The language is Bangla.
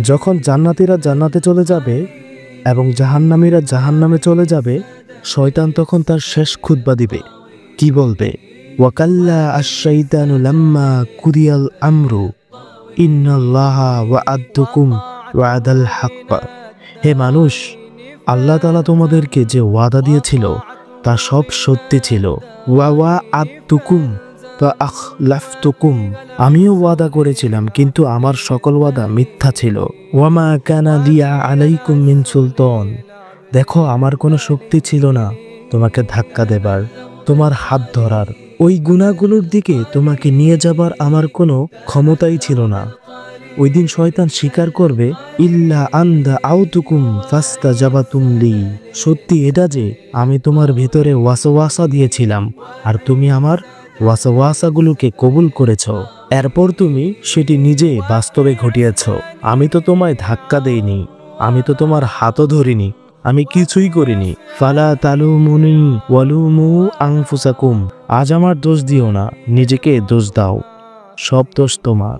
যখন জান্নাতীরা জান্নাতে চলে যাবে এবং জাহান্নামীরা জাহান্নামে চলে যাবে, শয়তান তখন তার শেষ খুতবা দিবে। কি বলবে? ওয়াকাল্লা আশ-শাইতানু লাম্মা কুদিয়াল আমরু ইন্নাল্লাহা ওয়া'আদতুকুম ওয়া'দাল হাক্ক। হে মানুষ, আল্লাহ তাআলা তোমাদেরকে যে ওয়াদা দিয়েছিল তা সব সত্যি ছিল। ওয়া'আদতুকুম ফাআখলাফতুকুম, আমিও ওয়াদা করেছিলাম কিন্তু আমার সকল ওয়াদা মিথ্যা ছিল। ওয়ামা কানা লিয়া আলাইকুম মিন সুলতান, দেখো আমার কোনো শক্তি ছিল না তোমাকে ধাক্কা দেবার, তোমার হাত ধরার, ওই গুনাহগুলোর দিকে তোমাকে নিয়ে যাবার আমার কোনো ক্ষমতাই ছিল না। ওই দিন শয়তান স্বীকার করবে, ইল্লা আন্দা আউতুকুম ফাস্তাজাবাতুম লি, সত্যি এটা যে আমি তোমার ভেতরে ওয়াসওয়াসা দিয়েছিলাম আর তুমি আমার ওয়াসওয়াসাগুলোকে কবুল করেছ। এরপর তুমি সেটি নিজে বাস্তবে ঘটিয়েছ। আমি তো তোমায় ধাক্কা দেইনি, আমি তো তোমার হাতও ধরিনি, আমি কিছুই করিনি। ফালা তালুমুনি ওয়ালুমু আনফুসাকুম, আজ আমার দোষ দিও না, নিজেকে দোষ দাও, সব দোষ তোমার।